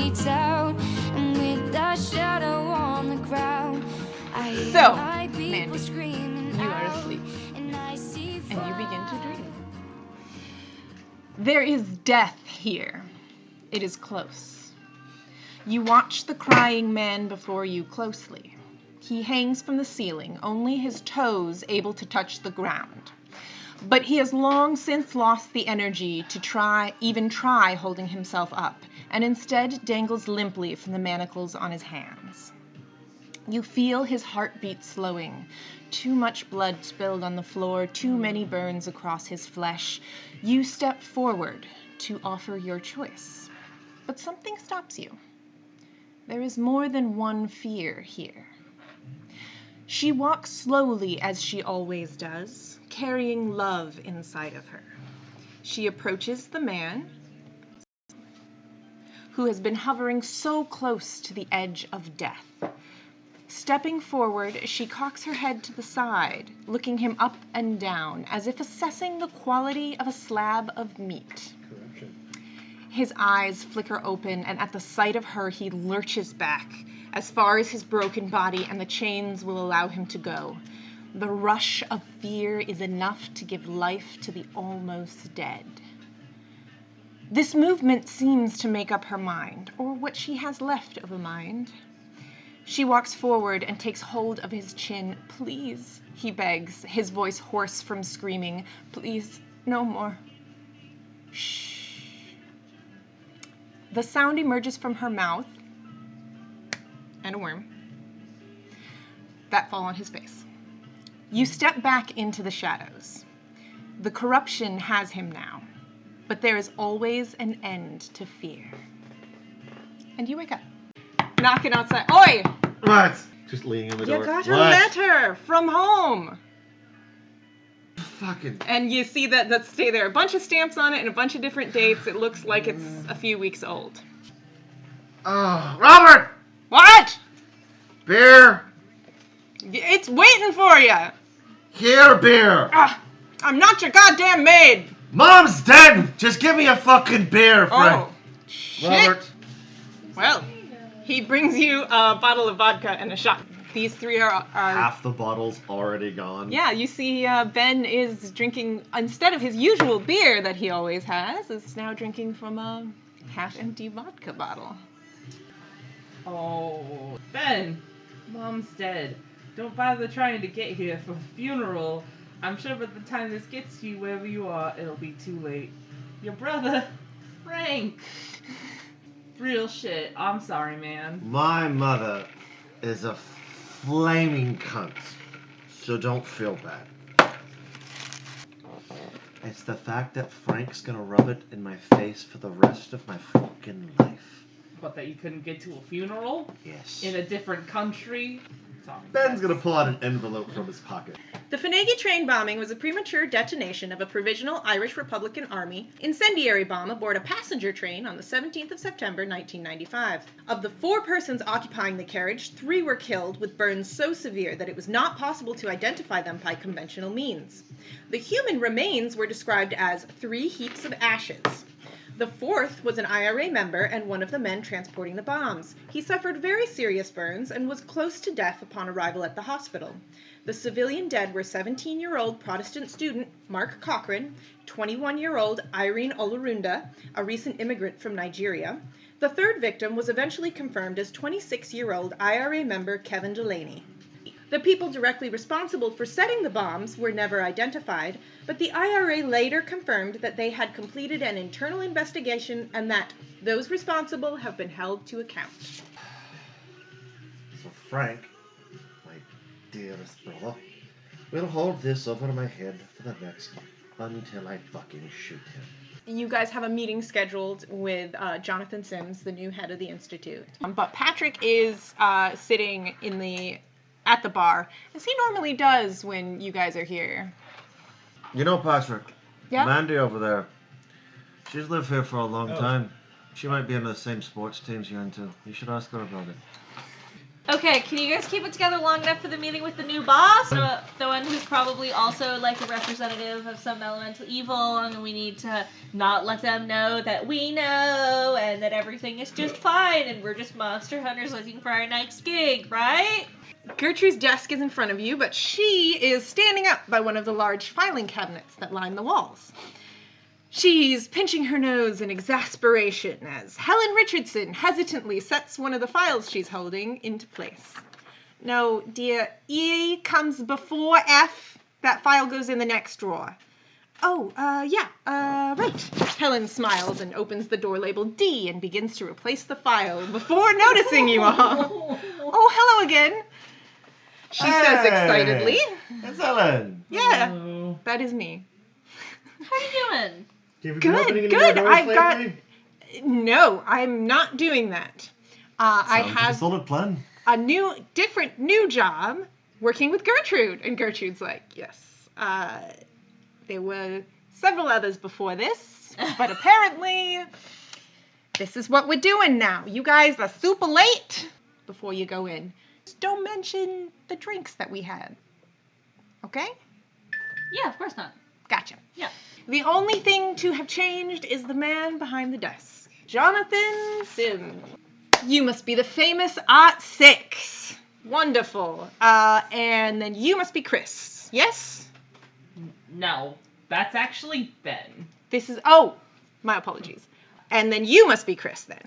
nights out, and with that shadow on the ground, I hear So, my people Mandy, screaming you are out, asleep, and I see and you begin to fire. dream. There is death here. It is close. You watch the crying man before you closely. He hangs from the ceiling, only his toes able to touch the ground. But he has long since lost the energy to try holding himself up, and instead dangles limply from the manacles on his hands. You feel his heartbeat slowing. Too much blood spilled on the floor, too many burns across his flesh. You step forward to offer your choice. But something stops you. There is more than one fear here. She walks slowly as she always does, carrying love inside of her. She approaches the man who has been hovering so close to the edge of death. Stepping forward, she cocks her head to the side, looking him up and down, as if assessing the quality of a slab of meat. Corruption. His eyes flicker open, and at the sight of her, he lurches back, as far as his broken body and the chains will allow him to go. The rush of fear is enough to give life to the almost dead. This movement seems to make up her mind, or what she has left of a mind. She walks forward and takes hold of his chin. "Please," he begs, his voice hoarse from screaming. "Please, no more." Shh. The sound emerges from her mouth, and a worm that fall on his face. You step back into the shadows. The corruption has him now, but there is always an end to fear. And you wake up. Knocking outside. Oi! What? Just leaning on the door. You got a What? letter from home. Fucking. And you see that stay there. A bunch of stamps on it and a bunch of different dates. It looks like it's a few weeks old. Oh, Robert! What? Beer! It's waiting for you. Here, beer! I'm not your goddamn maid. Mom's dead! Just give me a fucking beer, friend. Oh, shit. Robert. Well, he brings you a bottle of vodka and a shot. These three are Half the bottle's already gone. Yeah, you see Ben is drinking, instead of his usual beer that he always has, is now drinking from a half-empty vodka bottle. Oh, Ben, Mom's dead. Don't bother trying to get here for the funeral. I'm sure by the time this gets to you wherever you are, it'll be too late. Your brother, Frank. Real shit. I'm sorry, man. My mother is a flaming cunt, so don't feel bad. It's the fact that Frank's gonna rub it in my face for the rest of my fucking life. But that you couldn't get to a funeral? Yes. In a different country? Sorry. Ben's gonna pull out an envelope from his pocket. The Finaghy train bombing was a premature detonation of a provisional Irish Republican Army incendiary bomb aboard a passenger train on the 17th of September, 1995. Of the 4 persons occupying the carriage, 3 were killed with burns so severe that it was not possible to identify them by conventional means. The human remains were described as 3 heaps of ashes. The 4th was an IRA member and one of the men transporting the bombs. He suffered very serious burns and was close to death upon arrival at the hospital. The civilian dead were 17-year-old Protestant student Mark Cochran, 21-year-old Irene Olorunda, a recent immigrant from Nigeria. The 3rd victim was eventually confirmed as 26-year-old IRA member Kevin Delaney. The people directly responsible for setting the bombs were never identified, but the IRA later confirmed that they had completed an internal investigation and that those responsible have been held to account. So Frank, my dearest brother, will hold this over my head for the next until I fucking shoot him. You guys have a meeting scheduled with Jonathan Sims, the new head of the Institute. But Patrick is sitting at the bar, as he normally does when you guys are here. You know, Patrick, Yeah? Mandy over there, she's lived here for a long time. She might be into the same sports teams you're into. You should ask her about it. Okay, can you guys keep it together long enough for the meeting with the new boss? The one who's probably also like a representative of some elemental evil, and we need to not let them know that we know and that everything is just fine and we're just monster hunters looking for our next gig, right? Gertrude's desk is in front of you, but she is standing up by one of the large filing cabinets that line the walls. She's pinching her nose in exasperation as Helen Richardson hesitantly sets one of the files she's holding into place. No, dear, E comes before F. That file goes in the next drawer. Oh, right. Helen smiles and opens the door labeled D and begins to replace the file before noticing you all. Oh, hello again. She says excitedly. It's Ellen. Yeah, Hello. that is me. How you doing? Have you Good, been opening any good. more doors I've got- lately? No, I'm not doing that. I Sounds like a have solid plan. a new job working with Gertrude. And Gertrude's like, yes, there were several others before this, but apparently this is what we're doing now. You guys are super late before you go in. Just don't mention the drinks that we had. Okay? Yeah, of course not. Gotcha. Yeah. The only thing to have changed is the man behind the desk. Jonathan Sims. You must be the famous Art 6. Wonderful. And then you must be Chris. Yes? No, that's actually Ben. This is... Oh, my apologies. And then you must be Chris then.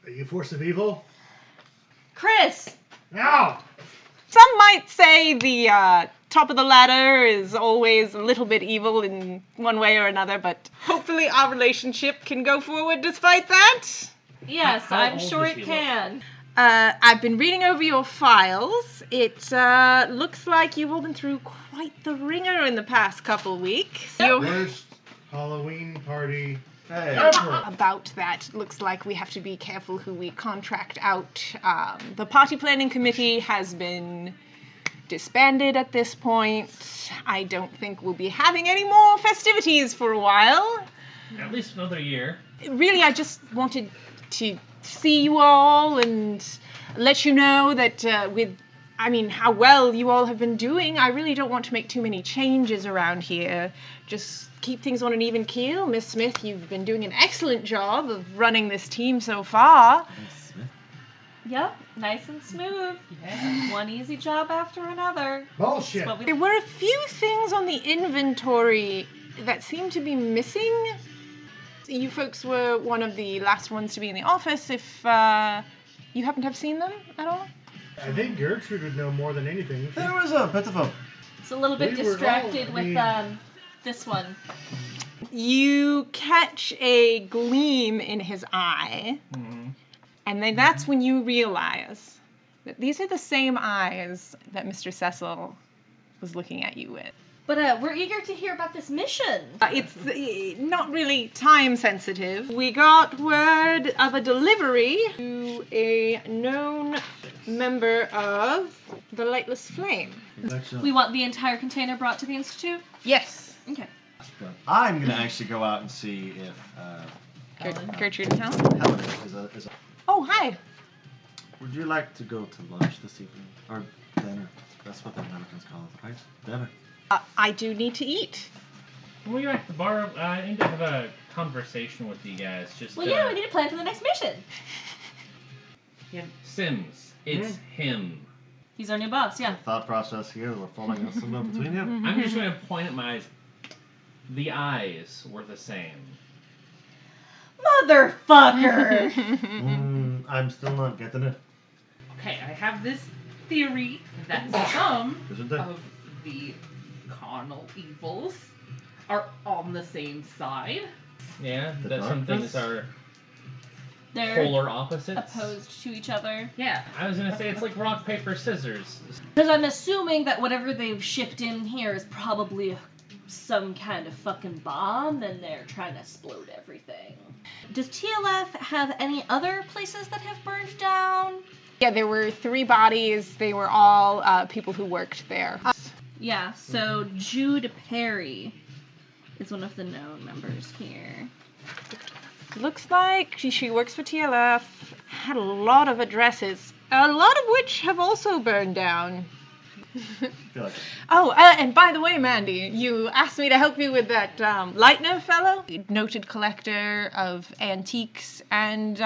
Are you force of evil? Chris! No! Some might say the top of the ladder is always a little bit evil in one way or another, but hopefully our relationship can go forward despite that. Yes, How I'm old sure does it she can. I've been reading over your files. It looks like you've all been through quite the ringer in the past couple weeks. Worst Halloween party Hey. ever. About that, looks like we have to be careful who we contract out. The party planning committee has been disbanded at this point. I don't think we'll be having any more festivities for a while. At least another year. Really, I just wanted to see you all and let you know that how well you all have been doing. I really don't want to make too many changes around here. Just keep things on an even keel. Miss Smith, you've been doing an excellent job of running this team so far. Yep, nice and smooth. Yeah. One easy job after another. Bullshit. That's what we- There were a few things on the inventory that seem to be missing. You folks were one of the last ones to be in the office. If you happen to have seen them at all? I think Gertrude would know more than anything. There was a bit of a... It's a little bit We were all- distracted I with mean- this one. You catch a gleam in his eye, and then that's when you realize that these are the same eyes that Mr. Cecil was looking at you with. But we're eager to hear about this mission. It's not really time sensitive. We got word of a delivery to a known member of the Lightless Flame. We want the entire container brought to the Institute? Yes. Okay. I'm gonna actually go out and see if Gertrude and Helen. Helen is a... Oh, hi. Would you like to go to lunch this evening? Or dinner? That's what the Americans call it, right? Dinner. I do need to eat. When we were at the bar, I need to have a conversation with you guys. Just Well, yeah, we need to plan for the next mission. Sims. It's him. He's our new boss, yeah. Thought process here, we're following us somewhere between you. I'm just going to point at my eyes. The eyes were the same. Motherfucker! I'm still not getting it. Okay, I have this theory that some Isn't there? of the carnal evils are on the same side. Yeah, The that some darkness? things are They're polar opposites. opposed to each other. Yeah. I was going to say it's like rock, paper, scissors. Because I'm assuming that whatever they've shipped in here is probably some kind of fucking bomb, and they're trying to explode everything. Does TLF have any other places that have burned down? Yeah, there were 3 bodies. They were all people who worked there. Yeah, so Jude Perry is one of the known members here. Looks like she works for TLF. Had a lot of addresses. A lot of which have also burned down. I feel like Oh, and by the way, Mandy, you asked me to help you with that Leitner fellow, noted collector of antiques and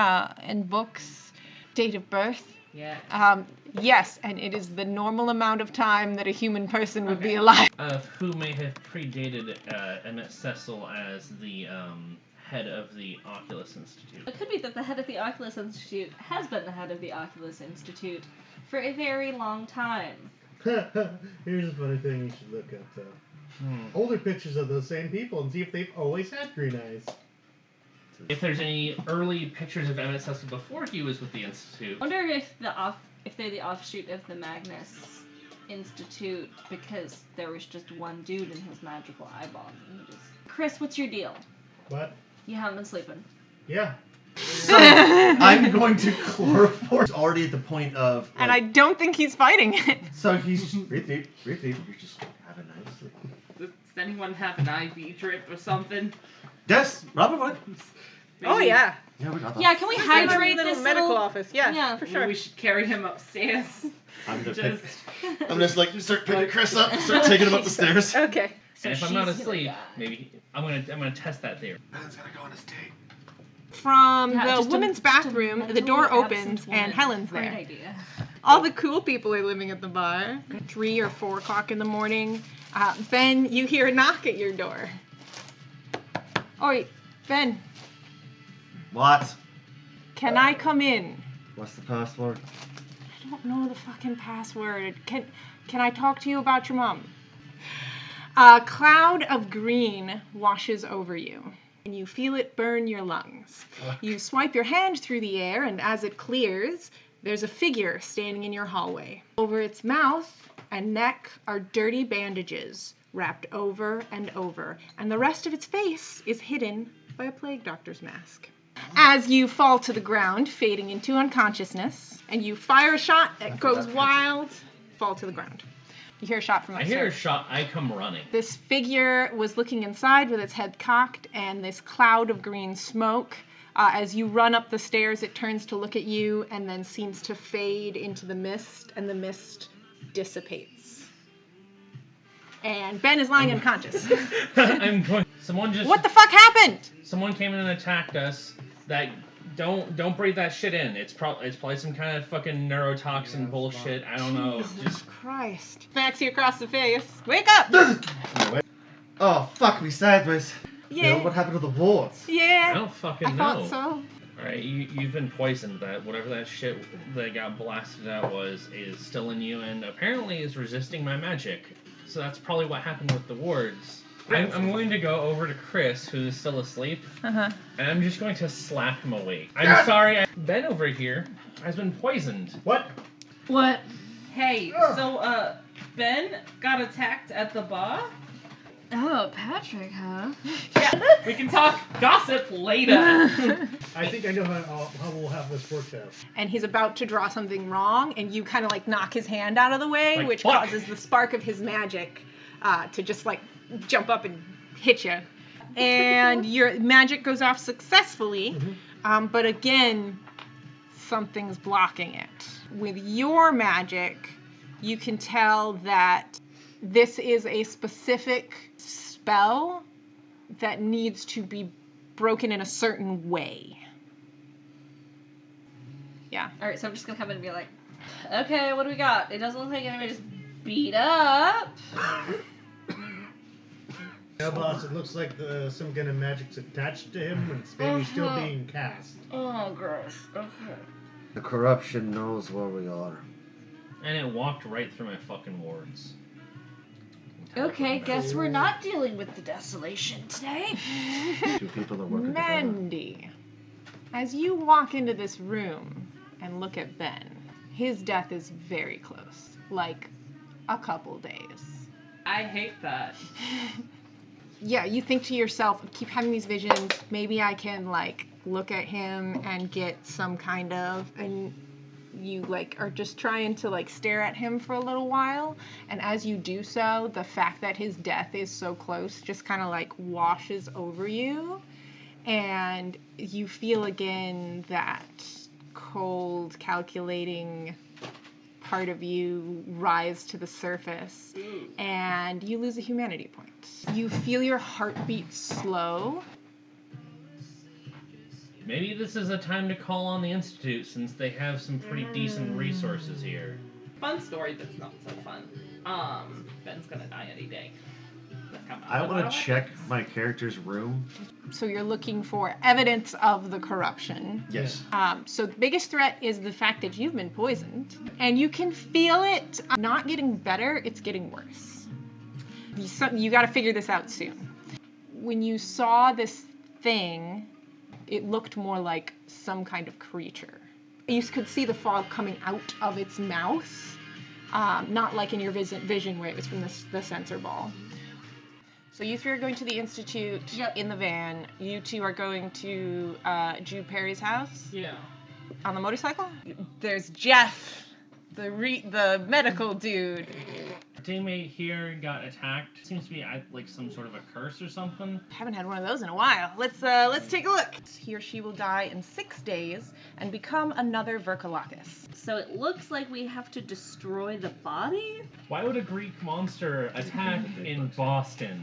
books, date of birth. Yeah. Yes, and it is the normal amount of time that a human person would be alive. Who may have predated Emmett Cecil as the head of the Oculus Institute. It could be that the head of the Oculus Institute has been the head of the Oculus Institute for a very long time. Here's a funny thing you should look up, though. Older pictures of those same people and see if they've always had green eyes. If there's any early pictures of Emmett Cecil before he was with the Institute. I wonder if they're the offshoot of the Magnus Institute because there was just one dude in his magical eyeball. And he just... Chris, what's your deal? What? You haven't been sleeping. Yeah. So, I'm going to chloroform. He's already at the point of. Like, And I don't think he's fighting it. So he's just. Breathe deep. You're just have a nice sleep. Does anyone have an IV drip or something? Yes, Robin, what? Oh, yeah. Yeah, we got that. Yeah, can we hydrate little this medical little... office. Yeah, Yeah. for Maybe sure. we should carry him upstairs. I'm Just... just like start picking Chris up and start taking him up the stairs. Okay. And if I'm not she's asleep, gonna die. maybe I'm gonna test that theory. Ben's gonna go on his date. From Yeah, the just a- women's just a bathroom, the mentally door absent opens woman. and Helen's Great there. idea. All the cool people are living at the bar. 3 or 4 o'clock in the morning. Ben, you hear a knock at your door. Oi, Ben, What? can I come in? What's the password? I don't know the fucking password. Can I talk to you about your mom? A cloud of green washes over you, and you feel it burn your lungs. You swipe your hand through the air, and as it clears, there's a figure standing in your hallway. Over its mouth and neck are dirty bandages wrapped over and over, and the rest of its face is hidden by a plague doctor's mask. As you fall to the ground, fading into unconsciousness, and you fire a shot that goes wild, fall to the ground. You hear a shot from I upstairs. hear a shot. I come running. This figure was looking inside with its head cocked and this cloud of green smoke. As you run up the stairs, it turns to look at you and then seems to fade into the mist, and the mist dissipates. And Ben is lying unconscious. I'm going. Someone just. What the fuck happened? Someone came in and attacked us. That don't breathe that shit in. It's probably some kind of fucking neurotoxin bullshit. I don't know. Jesus Christ. Smacks you across the face. Wake up! Oh, fuck me sideways. Yeah. Bill, what happened to the wards? I Yeah. don't fucking I know. thought so. Alright, you've been poisoned. That whatever that shit that got blasted out is still in you, and apparently is resisting my magic. So that's probably what happened with the wards. I'm going to go over to Chris, who's still asleep, Uh-huh. and I'm just going to slap him awake. I'm sorry, Ben over here has been poisoned. What? What? Hey, so, Ben got attacked at the bar? Oh, Patrick, huh? Yeah, we can talk gossip later. I think I know how we'll have this worked out. And he's about to draw something wrong, and you kind of like knock his hand out of the way, Like, which fuck. causes the spark of his magic to just like jump up and hit you. And your magic goes off successfully, but again, something's blocking it. With your magic, you can tell that this is a specific spell that needs to be broken in a certain way. Yeah. Alright, so I'm just gonna come in and be like, okay, what do we got? It doesn't look like anybody's beat up. Yeah, boss, it looks like some kind of magic's attached to him and it's maybe still being cast. Oh, gross. Okay. The corruption knows where we are. And it walked right through my fucking wards. Okay, guess we're not dealing with the desolation today. 2 people are working together. Mandy, as you walk into this room and look at Ben, his death is very close, like a couple days. I hate that. Yeah, you think to yourself, keep having these visions, maybe I can like look at him and get some kind of, and you like are just trying to like stare at him for a little while, and as you do so, the fact that his death is so close just kind of like washes over you, and you feel again that cold, calculating part of you rise to the surface, and you lose a humanity point. You feel your heartbeat slow. Maybe this is a time to call on the Institute since they have some pretty decent resources here. Fun story that's not so fun. Ben's gonna die any day. I want to check my character's room. So you're looking for evidence of the corruption. Yes. So the biggest threat is the fact that you've been poisoned, and you can feel it not getting better, it's getting worse. You got to figure this out soon. When you saw this thing, it looked more like some kind of creature. You could see the fog coming out of its mouth, not like in your vision where it was from the sensor ball. So you three are going to the Institute in the van. You two are going to Jude Perry's house? Yeah. On the motorcycle? There's Jeff, the medical dude. Our teammate here got attacked. Seems to be like some sort of a curse or something. Haven't had one of those in a while. Let's take a look. He or she will die in 6 days and become another Verkalakis. So it looks like we have to destroy the body? Why would a Greek monster attack in Boston?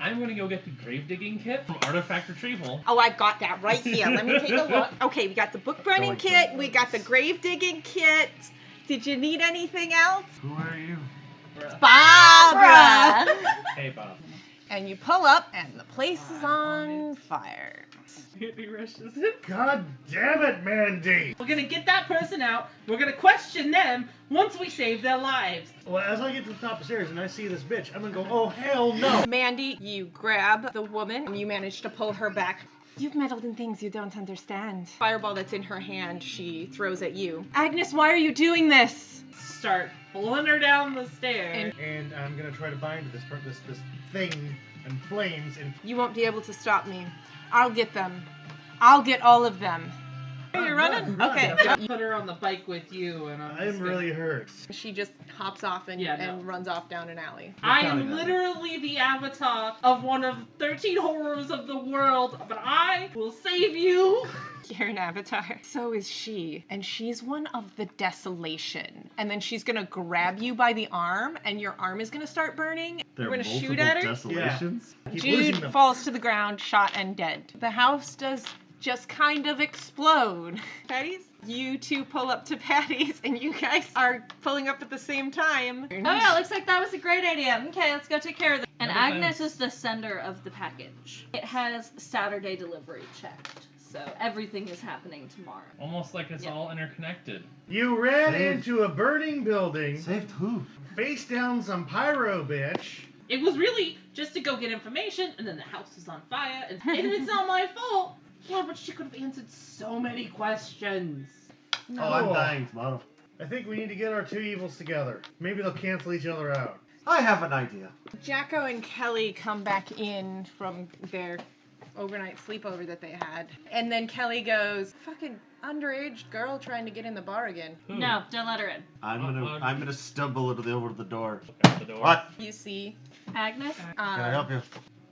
I'm gonna go get the grave digging kit from Artifact Retrieval. Oh, I've got that right here. Let me take a look. Okay, we got the book burning kit. We got the grave digging kit. Did you need anything else? Who are you? Barbara! Hey, Bob. And you pull up, and the place is on fire. He rushes in. God damn it, Mandy! We're gonna get that person out. We're gonna question them once we save their lives. Well, as I get to the top of the stairs and I see this bitch, I'm gonna go, oh, hell no! Mandy, you grab the woman, and you manage to pull her back. You've meddled in things you don't understand. Fireball that's in her hand, she throws at you. Agnes, why are you doing this? Start pulling her down the stairs. And I'm gonna try to bind this thing and flames and... You won't be able to stop me. I'll get them. I'll get all of them. You're running? Run. Okay. Put her on the bike with you, and I'm really hurt. She just hops off and runs off down an alley. I am literally the avatar of one of 13 horrors of the world, but I will save you. You're an avatar. So is she. And she's one of the Desolation. And then she's gonna grab you by the arm, and your arm is gonna start burning. There We're are gonna shoot at her. Desolations? Yeah. Keep losing Jude them. falls to the ground, shot and dead. The house does just kind of explode. Patty's? You two pull up to Patty's, and you guys are pulling up at the same time. Oh yeah, looks like that was a great idea. Okay, let's go take care of this. And That'd be Agnes fine. is the sender of the package. It has Saturday delivery checked, so everything is happening tomorrow. Almost like it's all interconnected. You ran Saved. into a burning building, Saved who? faced down some pyro bitch. It was really just to go get information, and then the house is on fire, and it's not my fault. Yeah, but she could have answered so many questions. Oh, I'm dying tomorrow. I think we need to get our two evils together. Maybe they'll cancel each other out. I have an idea. Jacko and Kelly come back in from their overnight sleepover that they had. And then Kelly goes, fucking underage girl trying to get in the bar again. Who? No, don't let her in. I'm gonna stumble over the door. Out the door. What? You see, Agnes? Can I help you?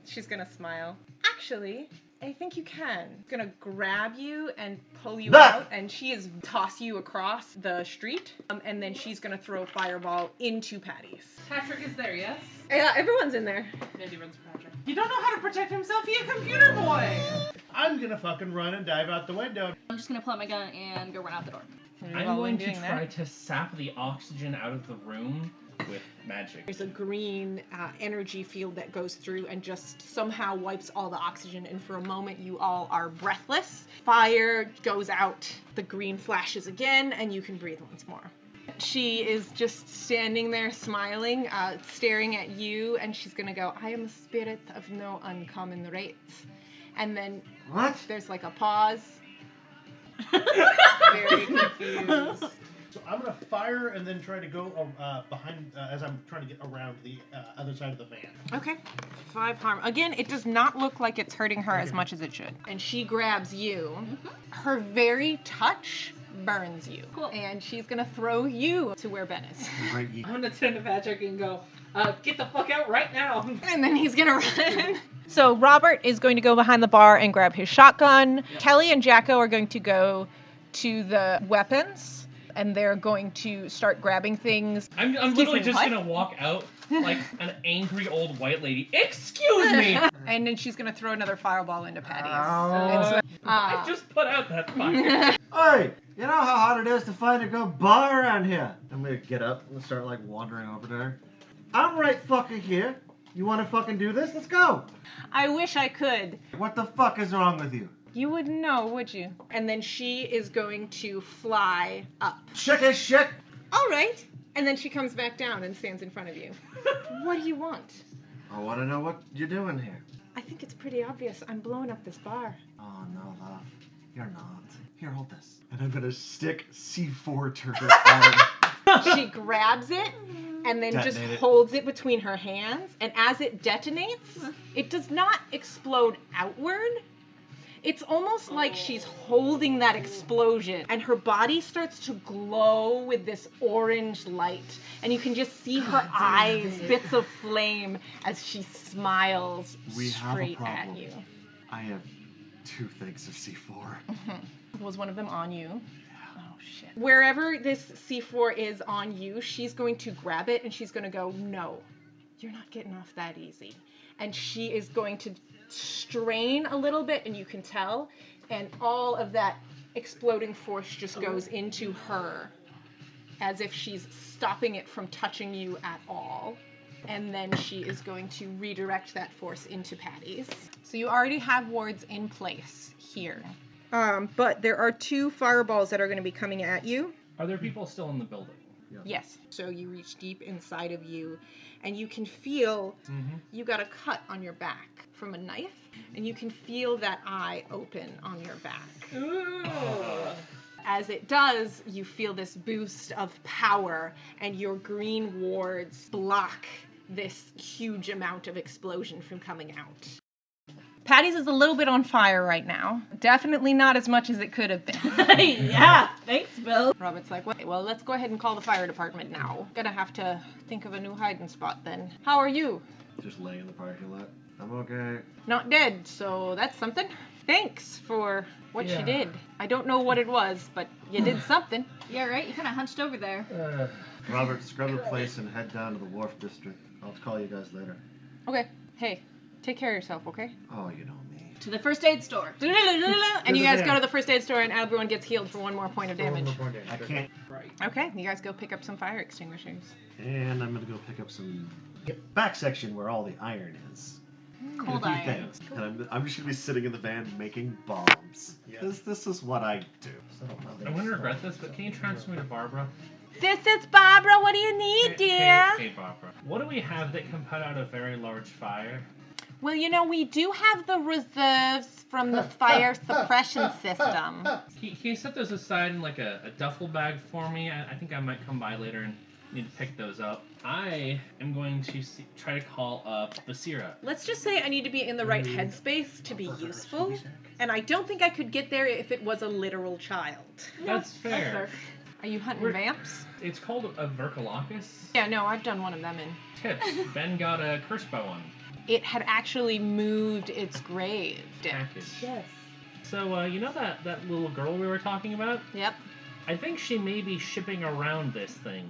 she's gonna smile. Actually, I think you can. Gonna grab you and pull you Ah! out, and she is toss you across the street, and then she's gonna throw a fireball into Patty's. Patrick is there, yes? Yeah, everyone's in there. Mandy runs Patrick. You don't know how to protect himself, he a computer boy! I'm gonna fucking run and dive out the window. I'm just gonna pull out my gun and go run out the door. I'm going to try to sap the oxygen out of the room with magic. There's a green energy field that goes through and just somehow wipes all the oxygen, and for a moment you all are breathless. Fire goes out, the green flashes again, and you can breathe once more. She is just standing there smiling, staring at you, and she's gonna go, I am a spirit of no uncommon rates. And then What? there's like a pause. Very confused. So I'm gonna fire and then try to go behind as I'm trying to get around the other side of the van. Okay. 5 harm. Again, it does not look like it's hurting her as much as it should. And she grabs you. Her very touch burns you. Cool. And she's gonna throw you to where Ben is. Right, I'm gonna turn to Patrick and go, get the fuck out right now. And then he's gonna run. So Robert is going to go behind the bar and grab his shotgun. Kelly and Jacko are going to go to the weapons, and they're going to start grabbing things. I'm literally just gonna walk out like an angry old white lady. Excuse me! And then she's going to throw another fireball into Patty. I just put out that fire. Hey, you know how hard it is to find a good bar around here? I'm gonna get up and start like wandering over to her. I'm right fucking here. You wanna fucking do this? Let's go. I wish I could. What the fuck is wrong with you? You wouldn't know, would you? And then she is going to fly up. Shit is shit. All right. And then she comes back down and stands in front of you. What do you want? I wanna know what you're doing here. I think it's pretty obvious. I'm blowing up this bar. Oh no, love. You're not. Here, hold this. And I'm gonna stick C4 to her arm. She grabs it and then just Detonate it. holds it between her hands. And as it detonates, it does not explode outward. It's almost like she's holding that explosion, and her body starts to glow with this orange light. And you can just see her eyes, bits of flame, as she smiles We have a straight at problem. you. I have 2 things of C4. Was one of them on you? Oh, shit. Wherever this C4 is on you, she's going to grab it, and she's going to go, no, you're not getting off that easy. And she is going to strain a little bit, and you can tell, and all of that exploding force just goes into her, as if she's stopping it from touching you at all. And then she is going to redirect that force into Patty's. So you already have wards in place here. But there are 2 fireballs that are going to be coming at you. Are there people still in the building? Yes. So you reach deep inside of you, and you can feel you got a cut on your back from a knife, and you can feel that eye open on your back. Ooh. As it does, you feel this boost of power, and your green wards block this huge amount of explosion from coming out. Patty's is a little bit on fire right now. Definitely not as much as it could have been. Yeah, thanks, Bill. Robert's like, well, let's go ahead and call the fire department now. Gonna have to think of a new hiding spot then. How are you? Just laying in the parking lot. I'm okay. Not dead, so that's something. Thanks for what you Yeah. did. I don't know what it was, but you did something. Yeah, right? You kind of hunched over there. Robert, scrub the place and head down to the wharf district. I'll call you guys later. Okay, hey, take care of yourself, okay? Oh, you know me. To the first aid store. And you guys go to the first aid store, and everyone gets healed for 1 more point of damage. I can't. Okay, you guys go pick up some fire extinguishers. And I'm gonna go pick up some back section where all the iron is. Cold A few iron. things. And I'm just gonna be sitting in the van making bombs. Because this is what I do. So I'm gonna regret this, but can you transfer me to Barbara? This is Barbara. What do you need, dear? Hey, Barbara. What do we have that can put out a very large fire? Well, you know, we do have the reserves from the fire suppression system. Can you set those aside in like a duffel bag for me? I think I might come by later and need to pick those up. I am going to try to call up Basira. Let's just say I need to be in the right headspace to be useful, and I don't think I could get there if it was a literal child. That's fair. Are you hunting We're- vamps? It's called a Verkalakis. Yeah, no, I've done one of them in. Tips. Ben got cursed by one. It had actually moved its grave. Package. Yes. So, you know that little girl we were talking about? Yep. I think she may be shipping around this thing.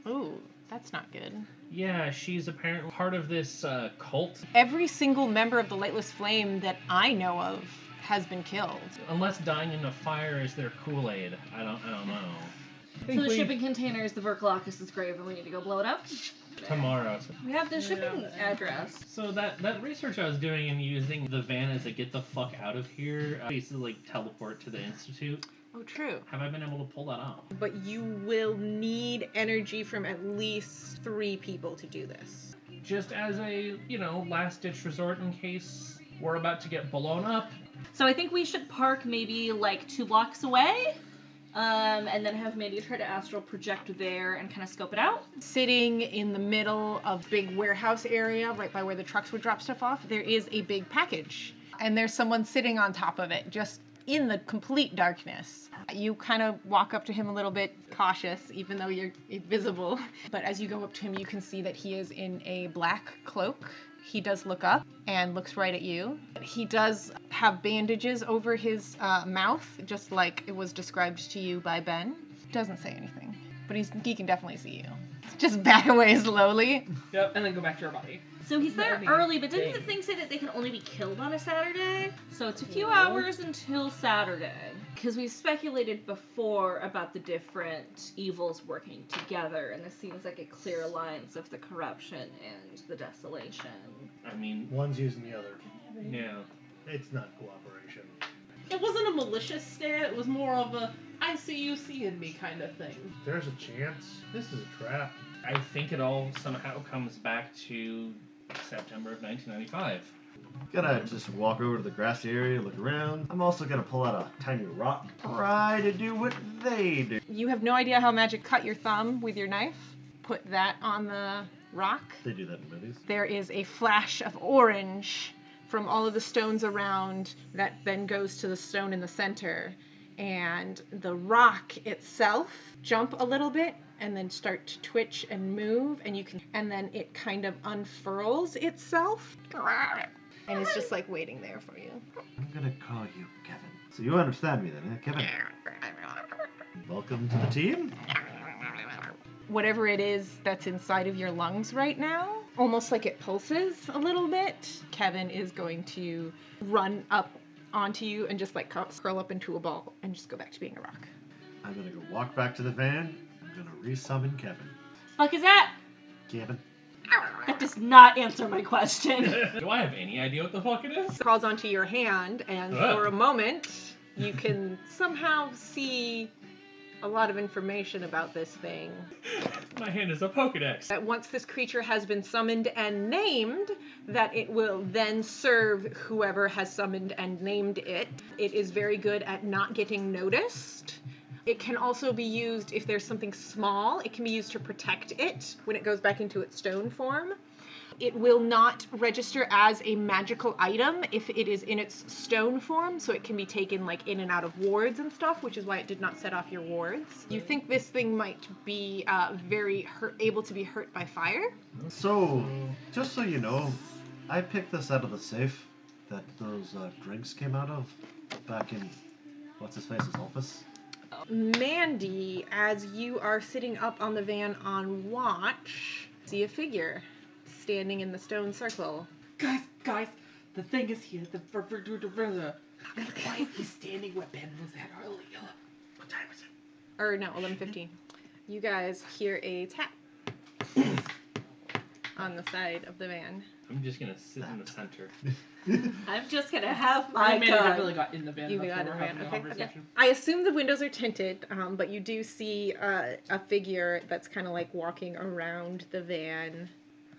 Ooh, that's not good. Yeah, she's apparently part of this cult. Every single member of the Lightless Flame that I know of has been killed. Unless dying in a fire is their Kool-Aid. I don't know. So the shipping container is the Verkalakis' grave, and we need to go blow it up? Tomorrow. We have the shipping address. So that research I was doing and using the van as a get the fuck out of here, basically like teleport to the Institute. Oh, true. Have I been able to pull that off? But you will need energy from at least 3 people to do this. Just as a, last ditch resort in case we're about to get blown up. So I think we should park maybe like 2 blocks away, and then have Mandy try to astral project there and kind of scope it out. Sitting in the middle of big warehouse area, right by where the trucks would drop stuff off, there is a big package. And there's someone sitting on top of it, just in the complete darkness. You kind of walk up to him a little bit cautious, even though you're invisible. But as you go up to him, you can see that he is in a black cloak He does look up and looks right at you. He does have bandages over his mouth, just like it was described to you by Ben. Doesn't say anything, but he can definitely see you. Just back away slowly. Yep, and then go back to your body. So he's there That'd be early, but didn't the dang. thing say that they can only be killed on a Saturday? So it's a few hours until Saturday. Because we've speculated before about the different evils working together, and this seems like a clear alliance of the corruption and the desolation. I mean, One's using the other. yeah. It's not cooperation. It wasn't a malicious stare, it was more of a I see you seeing me kind of thing. There's a chance. This is a trap. I think it all somehow comes back to September of 1995. Gonna just walk over to the grassy area, look around. I'm also gonna pull out a tiny rock. Try to do what they do. You have no idea how magic cut your thumb with your knife. Put that on the rock. They do that in movies. There is a flash of orange from all of the stones around that then goes to the stone in the center. And the rock itself jump a little bit and then start to twitch and move, and then it kind of unfurls itself. And it's just like waiting there for you. I'm gonna call you Kevin. So you understand me then, eh, Kevin? Welcome to the team. Whatever it is that's inside of your lungs right now, almost like it pulses a little bit, Kevin is going to run up onto you and just like curl up into a ball and just go back to being a rock. I'm gonna go walk back to the van. I'm gonna resummon Kevin. Fuck is that? Kevin. That does not answer my question. Do I have any idea what the fuck it is? Crawls onto your hand, and for a moment, you can somehow see a lot of information about this thing. My hand is a Pokedex. That once this creature has been summoned and named, that it will then serve whoever has summoned and named it. It is very good at not getting noticed. It can also be used if there's something small. It can be used to protect it when it goes back into its stone form. It will not register as a magical item if it is in its stone form, so it can be taken like in and out of wards and stuff, which is why it did not set off your wards. You think this thing might be able to be hurt by fire? So, just so you know, I picked this out of the safe that those drinks came out of back in what's-his-face's office. Mandy, as you are sitting up on the van on watch, see a figure standing in the stone circle. Guys, the thing is here, the quietly standing where Ben was at earlier. What time is it? Or no, 11:15. You guys hear a tap on the side of the van. I'm just gonna sit in the center. I'm just gonna have I my may gun. have really got in the van. You before got in the we're van, having a okay. conversation. I assume the windows are tinted, but you do see a figure that's kind of like walking around the van.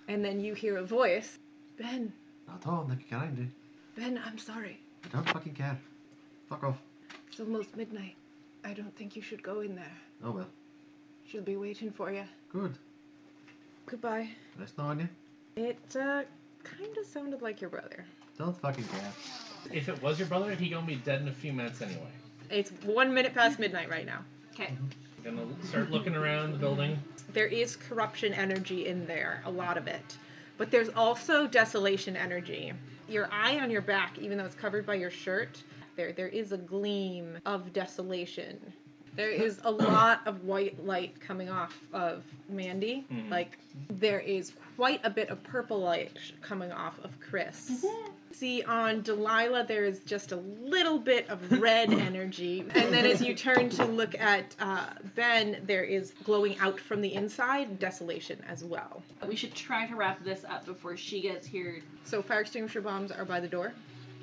And then you hear a voice. Ben, Not all, Nick, can I do? Ben, I'm sorry. I don't fucking care. Fuck off. It's almost midnight. I don't think you should go in there. Oh well. She'll be waiting for you. Good. Goodbye. Nice knowing you. It kind of sounded like your brother. Don't fucking care. If it was your brother, he gonna be dead in a few minutes anyway. It's 1 minute past midnight right now. Okay. I'm gonna start looking around the building. There is corruption energy in there, a lot of it. But there's also desolation energy. Your eye on your back, even though it's covered by your shirt, there is a gleam of desolation. There is a lot of white light coming off of Mandy. Mhm. Like, there is quite a bit of purple light coming off of Chris. See, on Delilah, there is just a little bit of red energy. And then as you turn to look at Ben, there is glowing out from the inside, desolation as well. We should try to wrap this up before she gets here. So fire extinguisher bombs are by the door.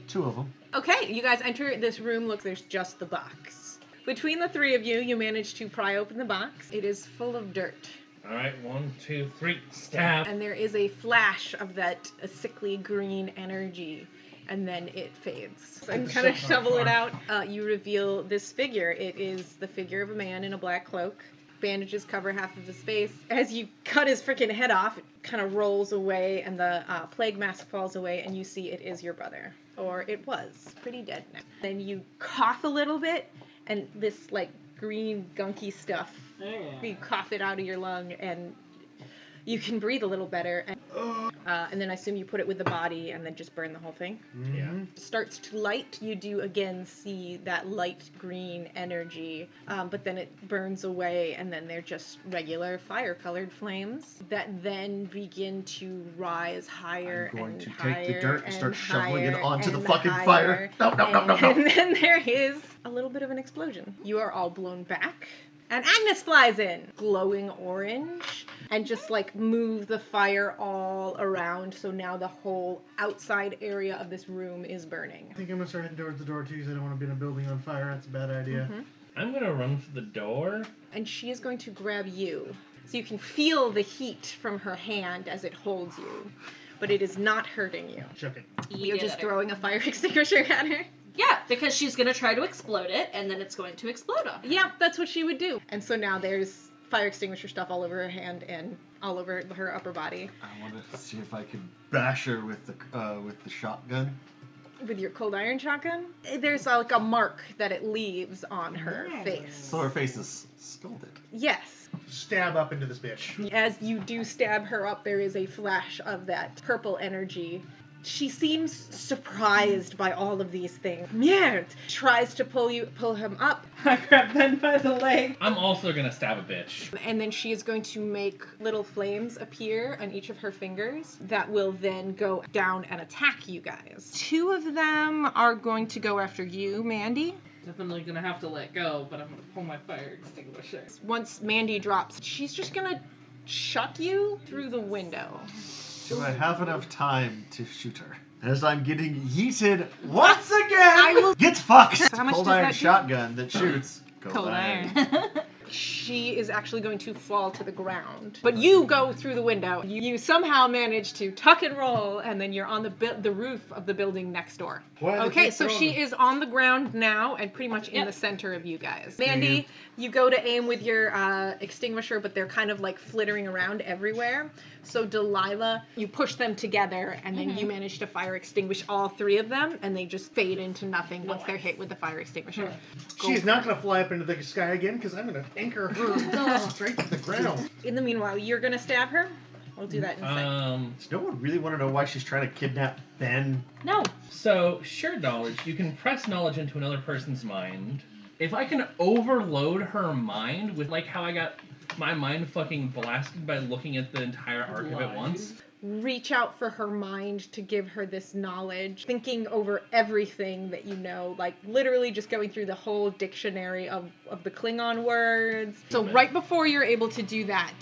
2 of them. Okay, you guys enter this room. Look, there's just the box. Between the three of you, you manage to pry open the box. It is full of dirt. Alright, 1, 2, 3, stab. And there is a flash of that sickly green energy, and then it fades. So I'm kind of shovel it out. You reveal this figure. It is the figure of a man in a black cloak. Bandages cover half of his face. As you cut his freaking head off, it kind of rolls away, and the plague mask falls away, and you see it is your brother. Or it was. Pretty dead now. Then you cough a little bit, and this, like, green, gunky stuff, you cough it out of your lung, and you can breathe a little better. And then I assume you put it with the body and then just burn the whole thing. Yeah. Starts to light. You do again see that light green energy, but then it burns away, and then they're just regular fire-colored flames that then begin to rise higher I'm going and to higher take the dirt and start shoveling it higher onto the and fucking higher, fire. No. And then there is a little bit of an explosion. You are all blown back. And Agnes flies in, glowing orange, and just like move the fire all around. So now the whole outside area of this room is burning. I think I'm gonna start heading towards the door too, because I don't want to be in a building on fire. That's a bad idea. I'm gonna run for the door. And she is going to grab you. So you can feel the heat from her hand as it holds you. But it is not hurting you. Shook it. You're just throwing a fire extinguisher at her. Yeah, because she's gonna try to explode it, and then it's going to explode on her. Yeah, that's what she would do. And so now there's fire extinguisher stuff all over her hand and all over her upper body. I want to see if I can bash her with the shotgun. With your cold iron shotgun, there's like a mark that it leaves on her face. So her face is scalded. Yes. Stab up into this bitch. As you do stab her up, there is a flash of that purple energy. She seems surprised by all of these things. Merde! Tries to pull him up, I grab Ben by the leg. I'm also gonna stab a bitch. and then she is going to make little flames appear on each of her fingers that will then go down and attack you guys. 2 of them are going to go after you, Mandy. Definitely gonna have to let go, but I'm gonna pull my fire extinguisher. Once Mandy drops, she's just gonna chuck you through the window. Do I have enough time to shoot her? As I'm getting yeeted once again! Gets fucked! So how much Cold does iron that do? shotgun that shoots. Cold iron. She is actually going to fall to the ground. But you go through the window. You somehow manage to tuck and roll, and then you're on the roof of the building next door. Okay, so she is on the ground now and pretty much in the center of you guys. Mandy, you go to aim with your extinguisher, but they're kind of like flittering around everywhere. So Delilah, you push them together, and then you manage to fire extinguish all 3 of them, and they just fade into nothing once they're hit with the fire extinguisher. She's not gonna fly up into the sky again, because I'm gonna anchor her straight to the ground. In the meanwhile, you're gonna stab her? We'll do that in a second. Does no one really want to know why she's trying to kidnap Ben? No. So, shared knowledge, you can press knowledge into another person's mind. If I can overload her mind with like how I got my mind fucking blasted by looking at the entire arc of it once. Reach out for her mind to give her this knowledge, thinking over everything that you know, like literally just going through the whole dictionary of the Klingon words. So right before you're able to do that,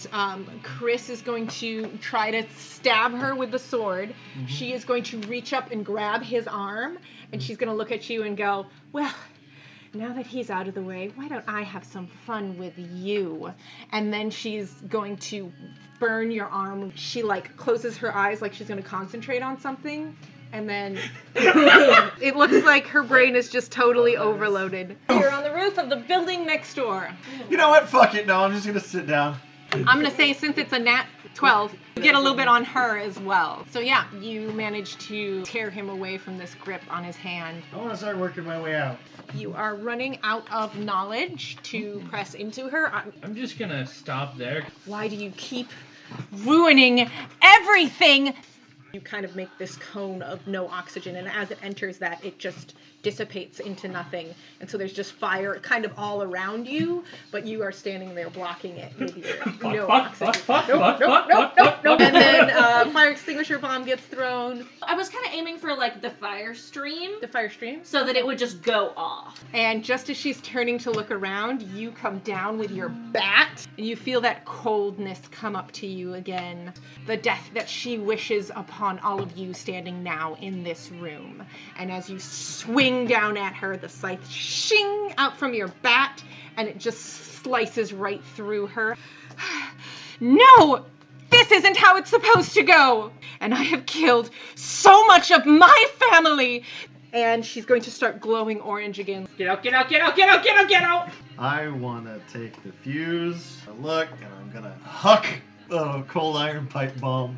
Chris is going to try to stab her with the sword. She is going to reach up and grab his arm, and she's going to look at you and go, well, now that he's out of the way, why don't I have some fun with you? And then she's going to burn your arm. She like closes her eyes like she's going to concentrate on something. And then it looks like her brain is just totally overloaded. You're on the roof of the building next door. You know what? Fuck it. No, I'm just going to sit down. I'm going to say since it's a nat 12, you get a little bit on her as well. So yeah, you manage to tear him away from this grip on his hand. I want to start working my way out. You are running out of knowledge to press into her. I'm just gonna stop there. Why do you keep ruining everything? You kind of make this cone of no oxygen, and as it enters that, it just dissipates into nothing. And so there's just fire kind of all around you, but you are standing there blocking it with your no oxygen. Nope. And then fire extinguisher bomb gets thrown. I was kind of aiming for like the fire stream, The fire stream. so that it would just go off. And just as she's turning to look around, you come down with your bat, and you feel that coldness come up to you again. The death that she wishes upon all of you standing now in this room. And as you swing down at her, the scythe shing out from your bat, and it just slices right through her. No! This isn't how it's supposed to go! And I have killed so much of my family! And she's going to start glowing orange again. Get out, get out, get out, get out, get out, get out! I want to take the fuse, I look, and I'm going to huck a cold iron pipe bomb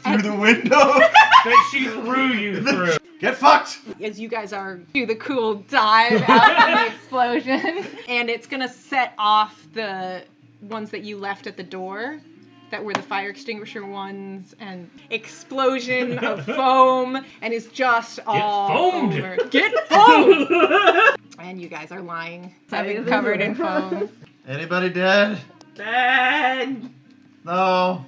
through the window. That she threw you through. Get fucked! As you guys are do the cool dive out of the explosion. And it's going to set off the ones that you left at the door. that were the fire extinguisher ones, and explosion of foam, and is just all foamed. over. Get foamed! And you guys are lying, covered in foam. Anybody dead? Ben! No.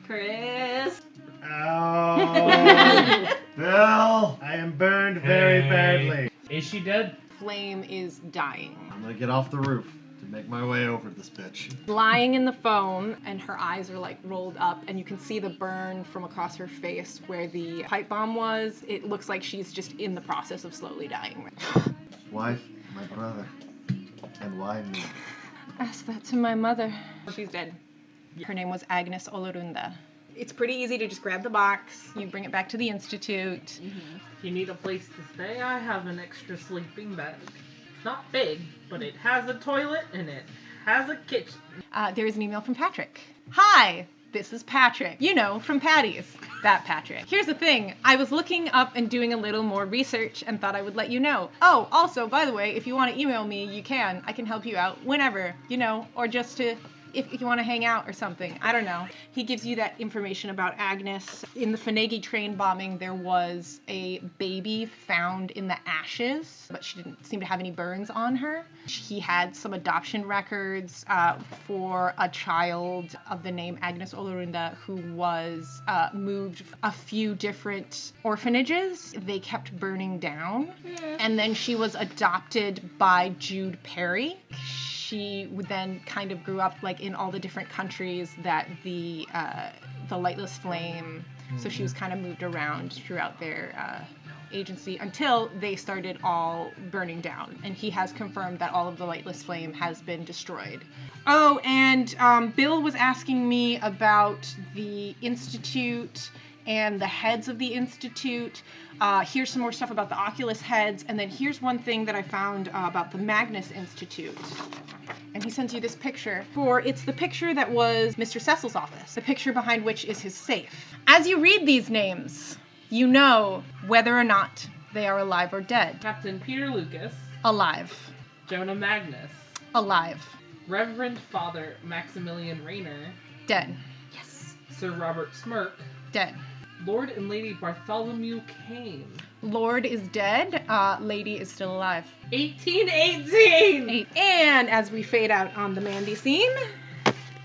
Chris. Ow. Bill, I am burned very Hey. badly. Is she dead? Flame is dying. I'm gonna get off the roof to make my way over this bitch. Lying in the foam, and her eyes are like rolled up, and you can see the burn from across her face where the pipe bomb was. It looks like she's just in the process of slowly dying. Wife, my brother. And why me? Ask that to my mother. She's dead. Her name was Agnes Olorunda. It's pretty easy to just grab the box, you bring it back to the Institute. If you need a place to stay, I have an extra sleeping bag. It's not big, but it has a toilet and it has a kitchen. There is an email from Patrick. Hi, this is Patrick. You know, from Patty's. That Patrick. Here's the thing. I was looking up and doing a little more research and thought I would let you know. Oh, also, by the way, if you want to email me, you can. I can help you out whenever, or just to... If you want to hang out or something. I don't know. He gives you that information about Agnes. In the Finegi train bombing, there was a baby found in the ashes, but she didn't seem to have any burns on her. He had some adoption records for a child of the name Agnes Olorunda who was moved a few different orphanages. They kept burning down. And then she was adopted by Jude Perry. She would then kind of grew up like in all the different countries that the Lightless Flame, so she was kind of moved around throughout their agency until they started all burning down. And he has confirmed that all of the Lightless Flame has been destroyed. Oh, and Bill was asking me about the Institute and the heads of the Institute. Here's some more stuff about the Oculus heads, and then here's one thing that I found about the Magnus Institute. And he sends you this picture. It's the picture that was Mr. Cecil's office, the picture behind which is his safe. As you read these names, you know whether or not they are alive or dead. Captain Peter Lucas. Alive. Jonah Magnus. Alive. Reverend Father Maximilian Rayner. Dead. Yes. Sir Robert Smirk. Dead. Lord and Lady Bartholomew Kane. Lord is dead. Lady is still alive. 1818! And as we fade out on the Mandy scene,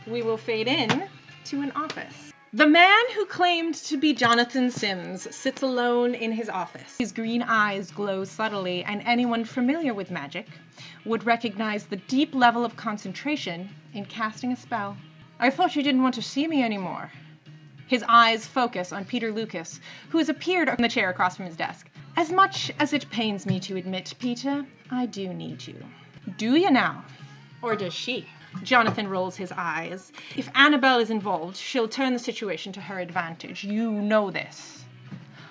we will fade in to an office. The man who claimed to be Jonathan Sims sits alone in his office. His green eyes glow subtly, and anyone familiar with magic would recognize the deep level of concentration in casting a spell. I thought you didn't want to see me anymore. His eyes focus on Peter Lucas, who has appeared on the chair across from his desk. As much as it pains me to admit, Peter, I do need you. Do you now? Or does she? Jonathan rolls his eyes. If Annabelle is involved, she'll turn the situation to her advantage. You know this.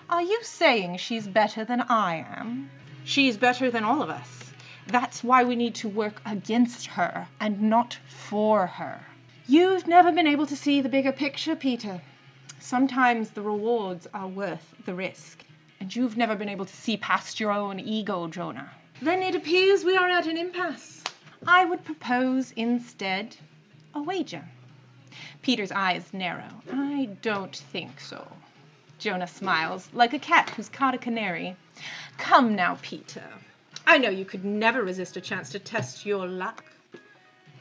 Are you saying she's better than I am? She's better than all of us. That's why we need to work against her and not for her. You've never been able to see the bigger picture, Peter. Sometimes the rewards are worth the risk. And you've never been able to see past your own ego, Jonah. Then it appears we are at an impasse. I would propose instead a wager. Peter's eyes narrow. I don't think so. Jonah smiles, like a cat who's caught a canary. Come now, Peter. I know you could never resist a chance to test your luck.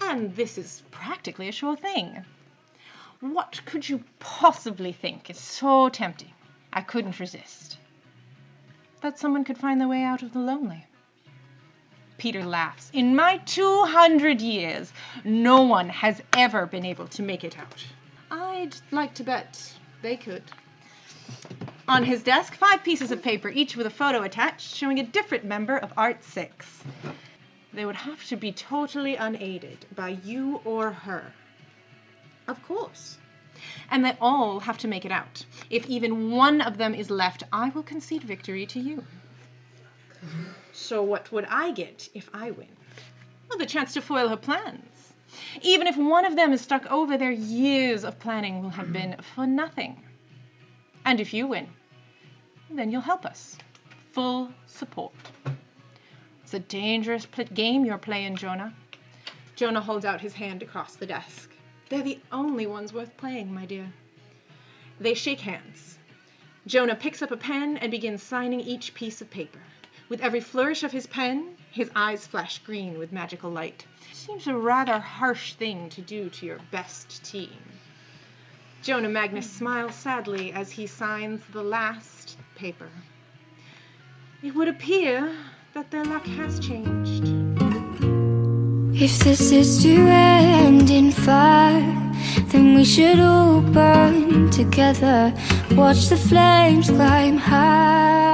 And this is practically a sure thing. What could you possibly think is so tempting I couldn't resist? That someone could find their way out of the lonely. Peter laughs. In my 200 years, no one has ever been able to make it out. I'd like to bet they could. On his desk, 5 pieces of paper, each with a photo attached, showing a different member of Art 6. They would have to be totally unaided by you or her. Of course. And they all have to make it out. If even one of them is left, I will concede victory to you. So what would I get if I win? Well, the chance to foil her plans. Even if one of them is stuck over, their years of planning will have been for nothing. And if you win, then you'll help us. Full support. It's a dangerous game you're playing, Jonah. Jonah holds out his hand across the desk. They're the only ones worth playing, my dear. They shake hands. Jonah picks up a pen and begins signing each piece of paper. With every flourish of his pen, his eyes flash green with magical light. Seems a rather harsh thing to do to your best team. Jonah Magnus smiles sadly as he signs the last paper. It would appear that their luck has changed. If this is to end in fire, then we should all burn together. Watch the flames climb high.